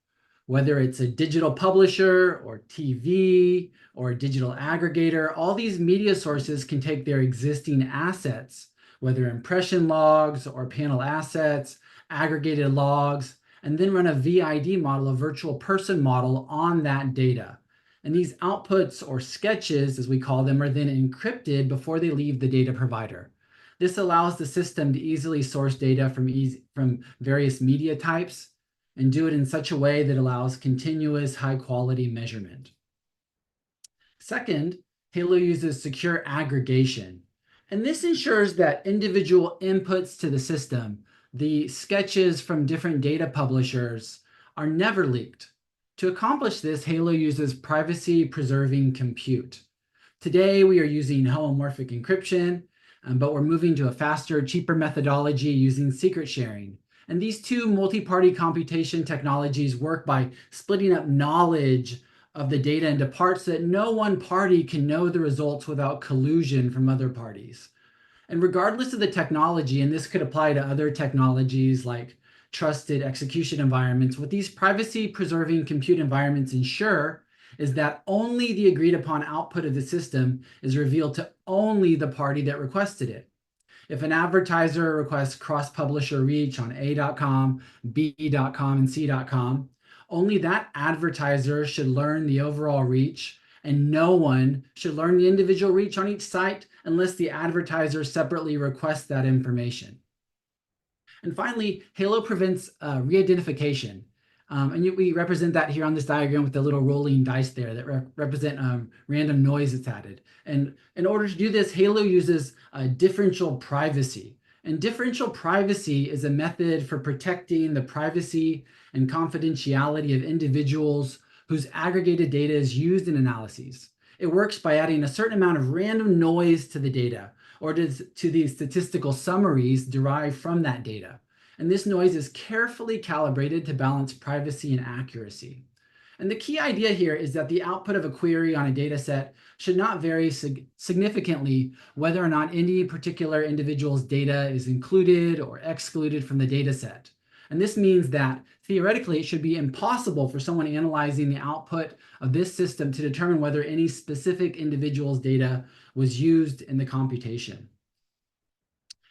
Whether it's a digital publisher or TV or a digital aggregator, all these media sources can take their existing assets, whether impression logs or panel assets, aggregated logs, and then run a VID model, a virtual person model, on that data. And these outputs, or sketches as we call them, are then encrypted before they leave the data provider. This allows the system to easily source data from various media types and do it in such a way that allows continuous high-quality measurement. Second, Halo uses secure aggregation. And this ensures that individual inputs to the system, the sketches from different data publishers, are never leaked. To accomplish this, Halo uses privacy-preserving compute. Today, we are using homomorphic encryption, but we're moving to a faster, cheaper methodology using secret sharing. And these two multi-party computation technologies work by splitting up knowledge of the data into parts that no one party can know the results without collusion from other parties. And regardless of the technology, and this could apply to other technologies like trusted execution environments, what these privacy-preserving compute environments ensure is that only the agreed upon output of the system is revealed to only the party that requested it. If an advertiser requests cross-publisher reach on A.com, B.com, and C.com, only that advertiser should learn the overall reach, and no one should learn the individual reach on each site unless the advertiser separately requests that information. And finally, Halo prevents re-identification. And we represent that here on this diagram with the little rolling dice there that represent random noise that's added. And in order to do this, Halo uses differential privacy. And differential privacy is a method for protecting the privacy and confidentiality of individuals whose aggregated data is used in analyses. It works by adding a certain amount of random noise to the data or to the statistical summaries derived from that data. And this noise is carefully calibrated to balance privacy and accuracy. And the key idea here is that the output of a query on a data set should not vary significantly whether or not any particular individual's data is included or excluded from the data set. And this means that theoretically, it should be impossible for someone analyzing the output of this system to determine whether any specific individual's data was used in the computation.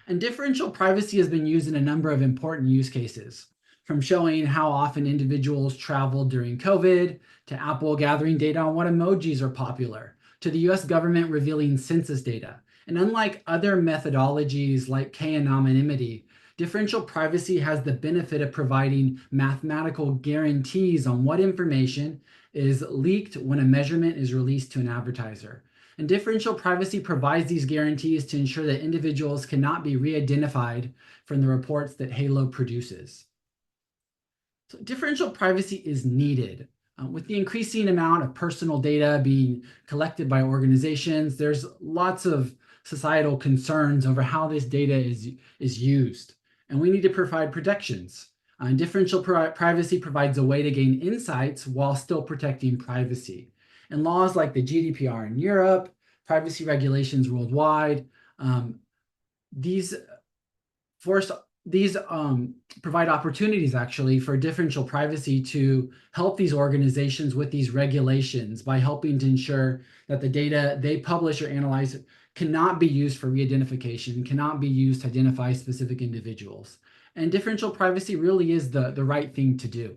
And differential privacy has been used in a number of important use cases, from showing how often individuals traveled during COVID, to Apple gathering data on what emojis are popular, to the US government revealing census data. And unlike other methodologies like k-anonymity, differential privacy has the benefit of providing mathematical guarantees on what information is leaked when a measurement is released to an advertiser. And differential privacy provides these guarantees to ensure that individuals cannot be re-identified from the reports that Halo produces. So differential privacy is needed. With the increasing amount of personal data being collected by organizations, there's lots of societal concerns over how this data is used. And we need to provide protections. Differential privacy provides a way to gain insights while still protecting privacy. And laws like the GDPR in Europe, privacy regulations worldwide, these provide opportunities actually for differential privacy to help these organizations with these regulations by helping to ensure that the data they publish or analyze cannot be used for re-identification, cannot be used to identify specific individuals. And differential privacy really is the right thing to do.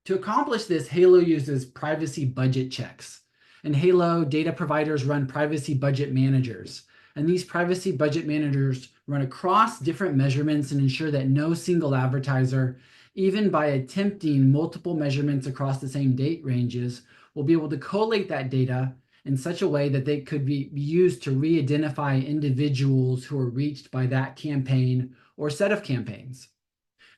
To accomplish this, Halo uses privacy budget checks. And Halo data providers run privacy budget managers. And these privacy budget managers run across different measurements and ensure that no single advertiser, even by attempting multiple measurements across the same date ranges, will be able to collate that data in such a way that they could be used to re-identify individuals who are reached by that campaign or set of campaigns.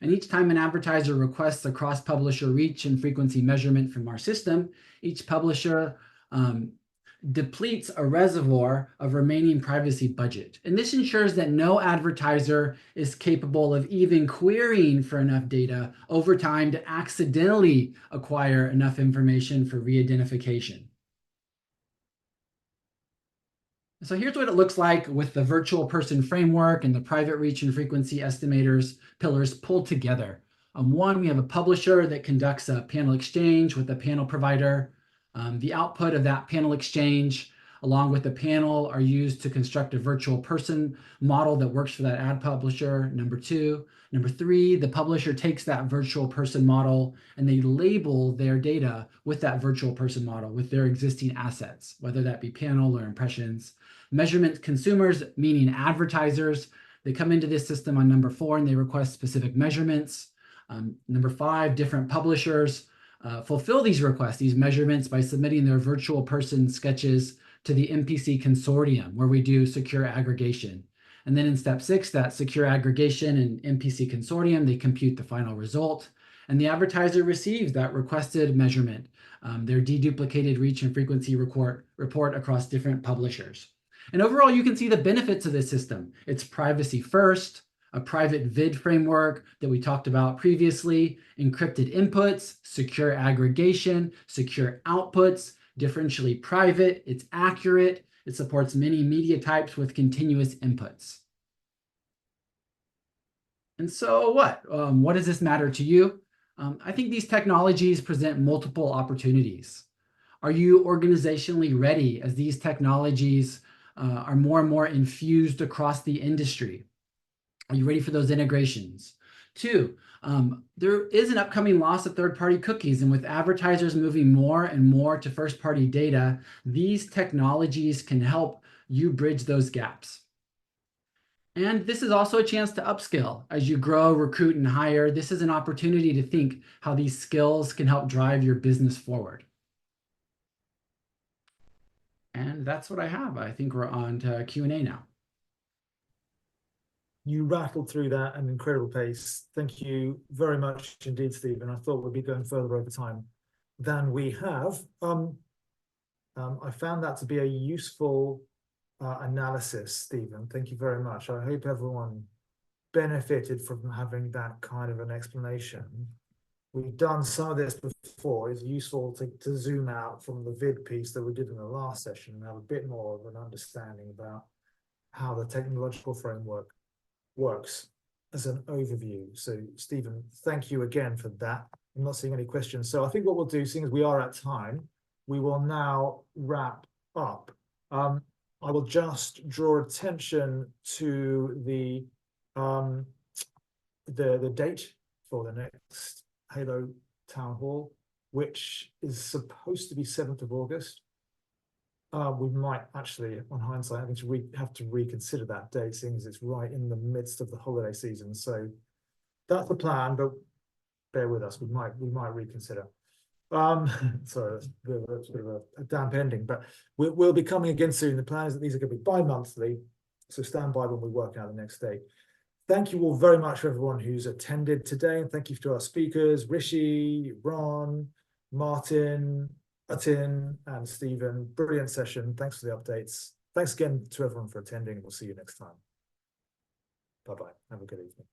And each time an advertiser requests a cross-publisher reach and frequency measurement from our system, each publisher depletes a reservoir of remaining privacy budget. And this ensures that no advertiser is capable of even querying for enough data over time to accidentally acquire enough information for re-identification. So here's what it looks like with the virtual person framework and the private reach and frequency estimators pillars pulled together. One, we have a publisher that conducts a panel exchange with a panel provider. The output of that panel exchange, along with the panel, are used to construct a virtual person model that works for that ad publisher, number two. Number three, the publisher takes that virtual person model and they label their data with that virtual person model, with their existing assets, whether that be panel or impressions. Measurement consumers, meaning advertisers, they come into this system on number four and they request specific measurements. Number five, different publishers fulfill these requests, these measurements, by submitting their virtual person sketches to the MPC consortium, where we do secure aggregation. And then in step six, that secure aggregation and MPC consortium, they compute the final result. And the advertiser receives that requested measurement, their deduplicated reach and frequency report across different publishers. And overall, you can see the benefits of this system. It's privacy first, a private vid framework that we talked about previously, encrypted inputs, secure aggregation, secure outputs, differentially private, it's accurate, it supports many media types with continuous inputs. And so what does this matter to you? I think these technologies present multiple opportunities. Are you organizationally ready as these technologies are more and more infused across the industry? Are you ready for those integrations? Two, there is an upcoming loss of third-party cookies, and with advertisers moving more and more to first-party data, these technologies can help you bridge those gaps. And this is also a chance to upskill. As you grow, recruit, and hire, this is an opportunity to think how these skills can help drive your business forward. And that's what I have. I think we're on to Q&A now. You rattled through that at an incredible pace. Thank you very much indeed, Stephen. I thought we'd be going further over time than we have. I found that to be a useful analysis, Stephen. Thank you very much. I hope everyone benefited from having that kind of an explanation. We've done some of this before. It's useful to zoom out from the vid piece that we did in the last session and have a bit more of an understanding about how the technological framework works as an overview. So Stephen, thank you again for that. I'm not seeing any questions. So I think what we'll do, seeing as we are at time, we will now wrap up. I will just draw attention to the date for the next Halo Town Hall, which is supposed to be 7th of August. We might actually, on hindsight, have to reconsider that date, seeing as it's right in the midst of the holiday season. So that's the plan, but bear with us. We might reconsider. Sorry, that's a bit of a damp ending, but we'll be coming again soon. The plan is that these are going to be bi-monthly, so stand by when we work out the next date. Thank you all very much for everyone who's attended today. And thank you to our speakers, Rishi, Ron, Martin, Atin, and Stephen. Brilliant session. Thanks for the updates. Thanks again to everyone for attending. We'll see you next time. Bye-bye. Have a good evening.